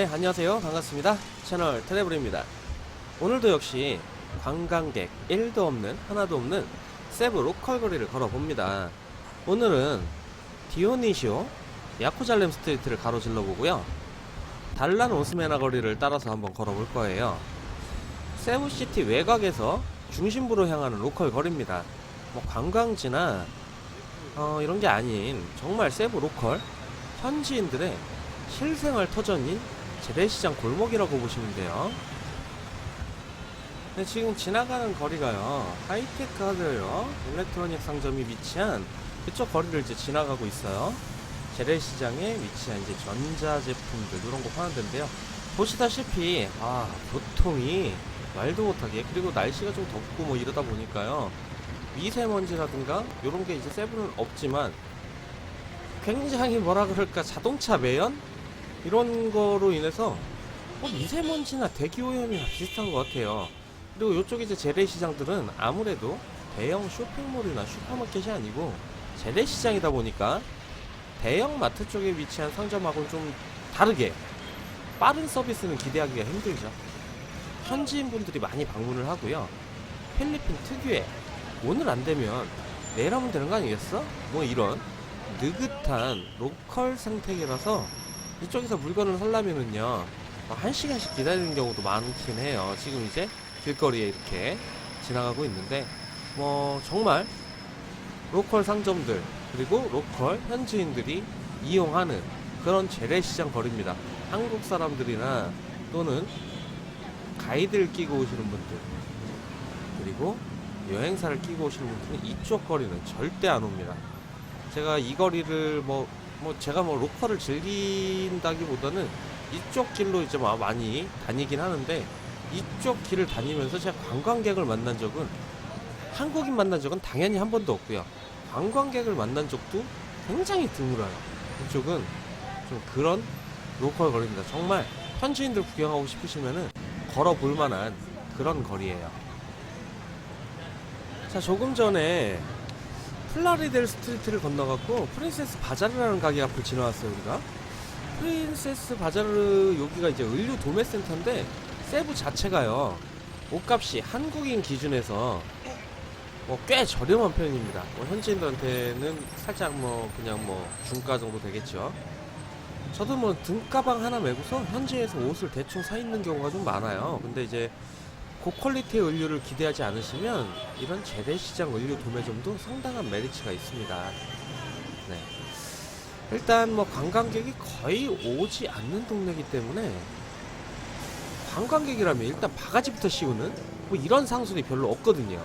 네, 안녕하세요. 반갑습니다. 채널 트래블입니다. 오늘도 역시 관광객 1도 없는, 하나도 없는 세부 로컬 거리를 걸어봅니다. 오늘은 디오니시오 야쿠잘렘 스트리트를 가로질러 보고요. 달란 오스메나 거리를 따라서 한번 걸어볼 거예요. 세부시티 외곽에서 중심부로 향하는 로컬 거리입니다. 뭐 관광지나 이런 게 아닌 정말 세부 로컬 현지인들의 실생활 터전인 재래시장 골목이라고 보시면 돼요. 네, 지금 지나가는 거리가요, 하이테크 하드웨어 일렉트로닉 상점이 위치한 그쪽 거리를 이제 지나가고 있어요. 재래시장에 위치한 이제 전자제품들 이런 거 파는 데인데요. 보시다시피 교통이 말도 못하게, 그리고 날씨가 좀 덥고 뭐 이러다 보니까요, 미세먼지라든가 이런 게 이제 세부는 없지만 굉장히 뭐라 그럴까, 자동차 매연 이런 거로 인해서 미세먼지나 대기오염이랑 비슷한 것 같아요. 그리고 이쪽 이제 재래시장들은 아무래도 대형 쇼핑몰이나 슈퍼마켓이 아니고 재래시장이다 보니까 대형 마트 쪽에 위치한 상점하고는 좀 다르게 빠른 서비스는 기대하기가 힘들죠. 현지인분들이 많이 방문을 하고요. 필리핀 특유의 오늘 안 되면 내일 하면 되는 거 아니겠어? 뭐 이런 느긋한 로컬 생태계라서 이쪽에서 물건을 사려면은요 1시간씩 기다리는 경우도 많긴 해요. 지금 이제 길거리에 이렇게 지나가고 있는데 뭐 정말 로컬 상점들 그리고 로컬 현지인들이 이용하는 그런 재래시장 거리입니다. 한국 사람들이나 또는 가이드를 끼고 오시는 분들 그리고 여행사를 끼고 오시는 분들은 이쪽 거리는 절대 안 옵니다. 제가 이 거리를 제가 로컬을 즐긴다기보다는 이쪽 길로 이제 많이 다니긴 하는데, 이쪽 길을 다니면서 제가 관광객을 만난 적은, 한국인 만난 적은 당연히 한 번도 없고요. 관광객을 만난 적도 굉장히 드물어요. 이쪽은 좀 그런 로컬 거리입니다. 정말 현지인들 구경하고 싶으시면은 걸어볼 만한 그런 거리예요. 자, 조금 전에 플라리델 스트리트를 건너갔고 프린세스 바자르라는 가게 앞을 지나왔어요. 우리가 프린세스 바자르, 여기가 이제 의류 도매센터인데 세부 자체가요 옷값이 한국인 기준에서 꽤 저렴한 편입니다. 현지인들한테는 살짝 그냥 중가 정도 되겠죠. 저도 등가방 하나 메고서 현지에서 옷을 대충 사 입는 경우가 좀 많아요. 근데 이제 고퀄리티의 의류를 기대하지 않으시면 이런 재래시장 의류 도매점도 상당한 메리츠가 있습니다. 네. 일단 관광객이 거의 오지 않는 동네이기 때문에 관광객이라면 일단 바가지부터 씌우는 이런 상술이 별로 없거든요.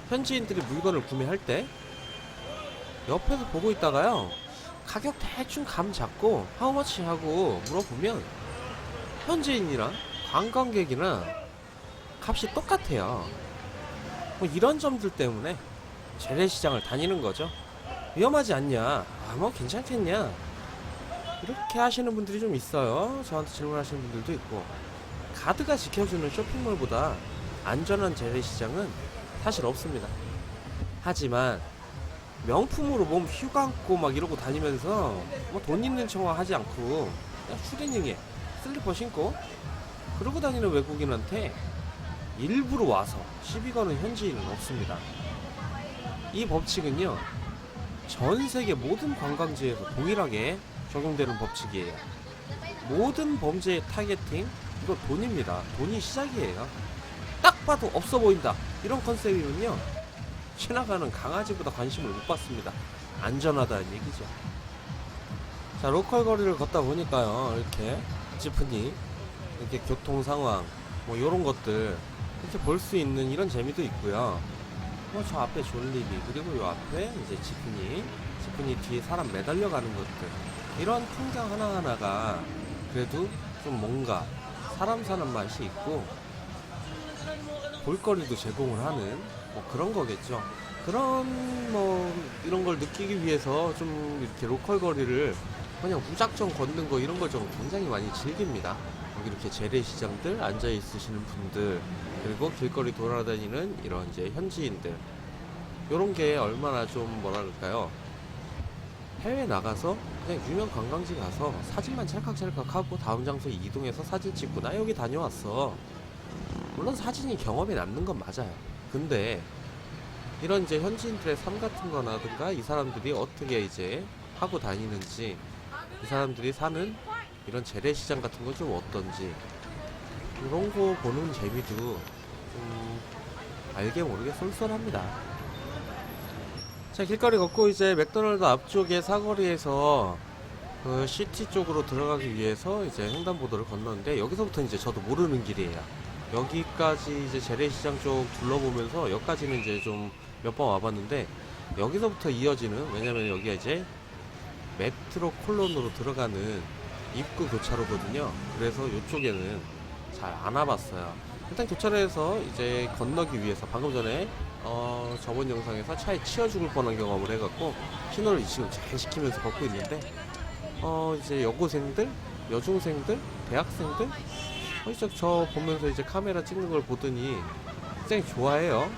현지인들이 물건을 구매할 때 옆에서 보고 있다가요, 가격 대충 감 잡고 하우머치 하고 물어보면 현지인이랑 관광객이나 값이 똑같아요. 이런 점들 때문에 재래시장을 다니는 거죠. 위험하지 않냐? 괜찮겠냐? 이렇게 하시는 분들이 좀 있어요. 저한테 질문하시는 분들도 있고. 가드가 지켜주는 쇼핑몰보다 안전한 재래시장은 사실 없습니다. 하지만 명품으로 몸 휘감고 이러고 다니면서 돈 있는 척 하지 않고 그냥 추리닝에 슬리퍼 신고 그러고 다니는 외국인한테 일부러 와서 시비 거는 현지인은 없습니다. 이 법칙은요 전 세계 모든 관광지에서 동일하게 적용되는 법칙이에요. 모든 범죄의 타겟팅, 이거 돈입니다. 돈이 시작이에요. 딱 봐도 없어 보인다, 이런 컨셉이면요 지나가는 강아지보다 관심을 못 받습니다. 안전하다는 얘기죠. 자, 로컬 거리를 걷다 보니까요, 이렇게 지프니, 이렇게 교통 상황 요런 것들 이렇게 볼 수 있는 이런 재미도 있고요. 저 앞에 졸리비, 그리고 요 앞에 이제 지프니 뒤에 사람 매달려 가는 것들, 이런 풍경 하나하나가 그래도 좀 뭔가 사람 사는 맛이 있고 볼거리도 제공을 하는 그런 거겠죠. 그런 이런 걸 느끼기 위해서 좀 이렇게 로컬 거리를 그냥 무작정 걷는 거, 이런 걸 좀 굉장히 많이 즐깁니다. 여기 이렇게 재래시장들 앉아 있으시는 분들, 그리고 길거리 돌아다니는 이런 이제 현지인들, 요런 게 얼마나 좀 뭐랄까요, 해외 나가서 그냥 유명 관광지 가서 사진만 찰칵찰칵 하고 다음 장소에 이동해서 사진 찍고 나 여기 다녀왔어. 물론 사진이 경험에 남는 건 맞아요. 근데 이런 이제 현지인들의 삶 같은 거라든가 이 사람들이 어떻게 이제 하고 다니는지, 이 사람들이 사는 이런 재래시장 같은 건 좀 어떤지, 이런 거 보는 재미도 좀 알게 모르게 쏠쏠합니다. 자, 길거리 걷고 이제 맥도날드 앞쪽에 사거리에서 그 시티 쪽으로 들어가기 위해서 이제 횡단보도를 건너는데, 여기서부터 이제 저도 모르는 길이에요. 여기까지 이제 재래시장 쪽 둘러보면서 여기까지는 이제 좀 몇 번 와봤는데, 여기서부터 이어지는, 왜냐면 여기가 이제 메트로 콜론으로 들어가는 입구 교차로거든요. 그래서 이쪽에는 잘 안 와봤어요. 일단 교차로 해서 이제 건너기 위해서 방금 전에 저번 영상에서 차에 치여 죽을 뻔한 경험을 해갖고 신호를 지금 잘 지키면서 걷고 있는데, 이제 여고생들, 여중생들, 대학생들 이제 저 보면서 이제 카메라 찍는 걸 보더니 굉장히 좋아해요.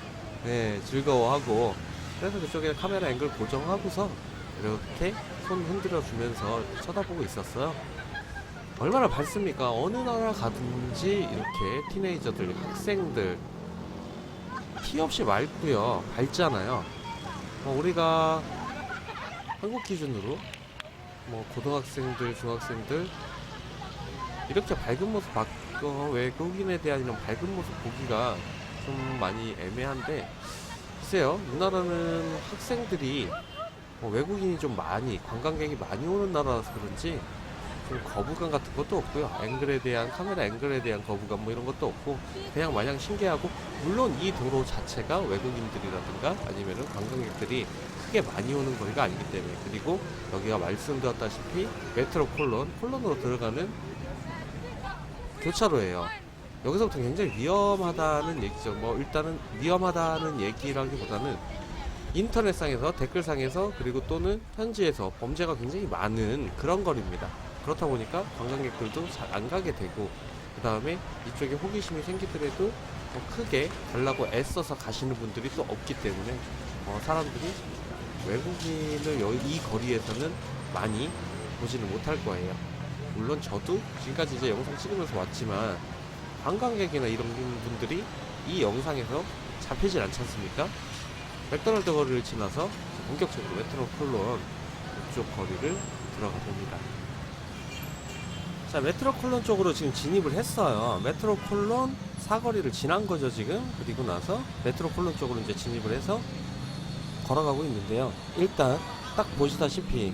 네, 즐거워하고. 그래서 그쪽에 카메라 앵글 고정하고서 이렇게 손 흔들어 주면서 쳐다보고 있었어요. 얼마나 밝습니까? 어느 나라 가든지 이렇게 티네이저들, 학생들 티 없이 맑고요, 밝잖아요. 우리가 한국 기준으로 고등학생들, 중학생들 이렇게 밝은 모습 외국인에 대한 이런 밝은 모습 보기가 좀 많이 애매한데, 글쎄요, 우리나라는 학생들이 외국인이 좀 많이, 관광객이 많이 오는 나라라서 그런지 좀 거부감 같은 것도 없고요. 카메라 앵글에 대한 거부감 이런 것도 없고, 그냥 마냥 신기하고, 물론 이 도로 자체가 외국인들이라든가 아니면은 관광객들이 크게 많이 오는 거리가 아니기 때문에, 그리고 여기가 말씀드렸다시피 메트로 콜론으로 들어가는 교차로예요. 여기서부터 굉장히 위험하다는 얘기죠. 일단은 위험하다는 얘기라기보다는 인터넷상에서, 댓글상에서, 그리고 또는 현지에서 범죄가 굉장히 많은 그런 거리입니다. 그렇다 보니까 관광객들도 잘 안 가게 되고, 그 다음에 이쪽에 호기심이 생기더라도 크게 가려고 애써서 가시는 분들이 또 없기 때문에 사람들이 외국인을 이 거리에서는 많이 보지는 못할 거예요. 물론 저도 지금까지 이제 영상 찍으면서 왔지만 관광객이나 이런 분들이 이 영상에서 잡히질 않지 않습니까? 맥도날드 거리를 지나서 본격적으로 메트로 콜론 이쪽 거리를 들어가 봅니다. 자, 메트로 콜론 쪽으로 지금 진입을 했어요. 메트로 콜론 사거리를 지난 거죠, 지금. 그리고 나서 메트로 콜론 쪽으로 이제 진입을 해서 걸어가고 있는데요. 일단 딱 보시다시피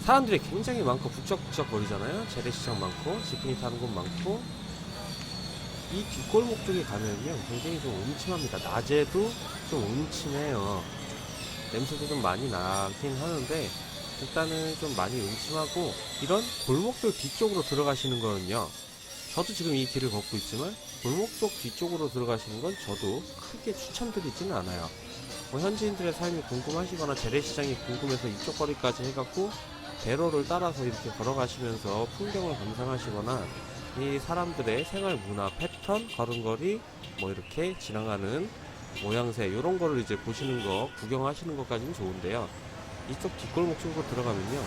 사람들이 굉장히 많고 북적북적 거리잖아요. 재래시장 많고 지프니 타는 곳 많고, 이 뒷골목 쪽에 가면요 굉장히 좀 음침합니다. 낮에도 좀 음침해요. 냄새도 좀 많이 나긴 하는데 일단은 좀 많이 음침하고, 이런 골목들 뒤쪽으로 들어가시는 거는요, 저도 지금 이 길을 걷고 있지만 골목 쪽 뒤쪽으로 들어가시는 건 저도 크게 추천드리지는 않아요. 현지인들의 삶이 궁금하시거나 재래시장이 궁금해서 이쪽 거리까지 해갖고 대로를 따라서 이렇게 걸어가시면서 풍경을 감상하시거나, 이 사람들의 생활 문화 패턴, 걸음걸이, 이렇게 지나가는 모양새, 이런 거를 이제 보시는 거, 구경하시는 것까지는 좋은데요. 이쪽 뒷골목 쪽으로 들어가면요,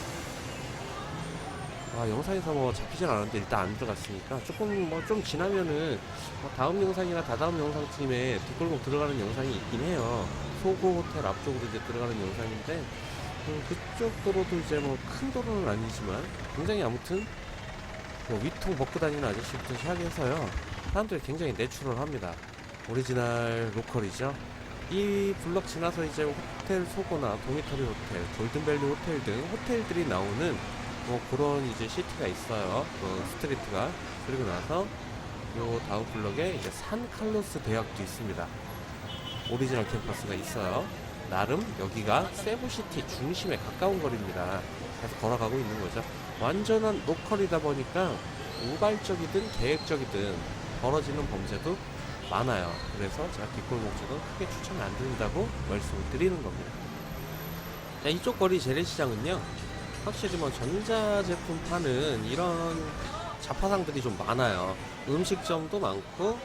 영상에서 잡히진 않았는데 일단 안 들어갔으니까 조금 좀 지나면은 다음 영상이나 다다음 영상쯤에 뒷골목 들어가는 영상이 있긴 해요. 소고 호텔 앞쪽으로 이제 들어가는 영상인데, 그쪽 도로도 이제 큰 도로는 아니지만 굉장히 아무튼 위통 벗고 다니는 아저씨부터 시작해서요, 사람들이 굉장히 내추럴합니다. 오리지널 로컬이죠. 이 블럭 지나서 이제 호텔 소고나 도미터리 호텔, 골든밸리 호텔 등 호텔들이 나오는 그런 이제 시티가 있어요. 스트리트가. 그리고 나서 요 다음 블럭에 이제 산칼로스 대학도 있습니다. 오리지널 캠퍼스가 있어요. 나름 여기가 세부시티 중심에 가까운 거리입니다. 그래서 걸어가고 있는 거죠. 완전한 로컬이다 보니까 우발적이든 계획적이든 벌어지는 범죄도 많아요. 그래서 제가 뒷골목 쪽은 크게 추천을 안 드린다고 말씀을 드리는 겁니다. 자, 이쪽 거리 재래시장은요, 확실히 전자제품 파는 이런 자파상들이 좀 많아요. 음식점도 많고,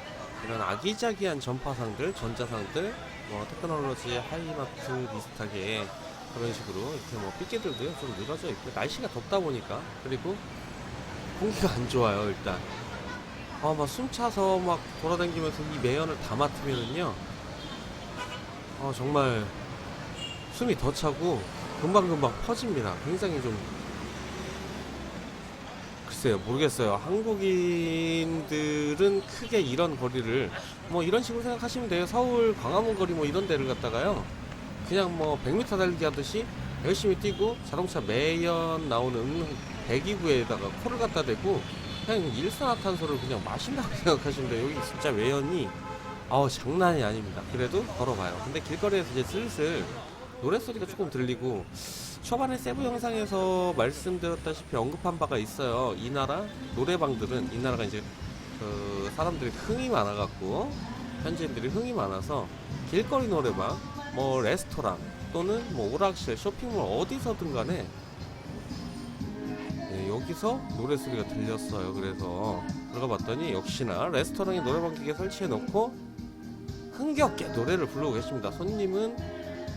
이런 아기자기한 전파상들, 전자상들, 테크놀로지 하이마트 비슷하게 그런 식으로 이렇게 뭐 삐끼들도 좀 늘어져 있고, 날씨가 덥다 보니까, 그리고 공기가 안 좋아요. 일단 막 숨 차서 막 돌아다니면서 이 매연을 다 맡으면은요, 정말 숨이 더 차고 금방금방 퍼집니다. 굉장히 좀, 글쎄요, 모르겠어요. 한국인들은 크게 이런 거리를 뭐 이런 식으로 생각하시면 돼요. 서울 광화문 거리 뭐 이런 데를 갖다가요, 그냥 뭐 100m 달리기 하듯이 열심히 뛰고 자동차 매연 나오는 대기구에다가 코를 갖다 대고 그냥 일산화탄소를 그냥 마신다고 생각하시면 돼요. 여기 진짜 매연이 장난이 아닙니다. 그래도 걸어봐요. 근데 길거리에서 이제 슬슬 노랫소리가 조금 들리고, 초반에 세부 영상에서 말씀드렸다시피 언급한 바가 있어요. 이 나라 노래방들은, 이 나라가 이제 그 사람들이 흥이 많아갖고, 현지인들이 흥이 많아서 길거리 노래방, 뭐 레스토랑 또는 뭐 오락실, 쇼핑몰 어디서든 간에 여기서 노래소리가 들렸어요. 그래서 들어가 봤더니 역시나 레스토랑에 노래방 기계 설치해 놓고 흥겹게 노래를 부르고 계십니다. 손님은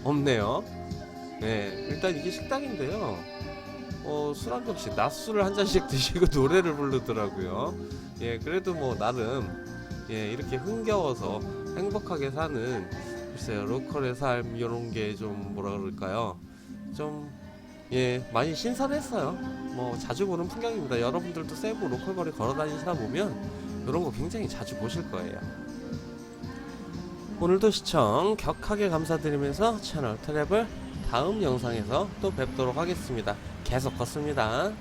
없네요. 네, 일단 이게 식당인데요. 술 한 병씩, 낮술을 한 잔씩 드시고 노래를 부르더라고요. 예, 그래도 뭐 나름 이렇게 흥겨워서 행복하게 사는, 글쎄요, 로컬의 삶, 이런 게 좀 뭐라 그럴까요? 좀 많이 신선했어요. 뭐 자주 보는 풍경입니다. 여러분들도 세부 로컬 거리 걸어 다니시다 보면 이런 거 굉장히 자주 보실 거예요. 오늘도 시청 격하게 감사드리면서 채널 트래블 다음 영상에서 또 뵙도록 하겠습니다. 계속 걷습니다.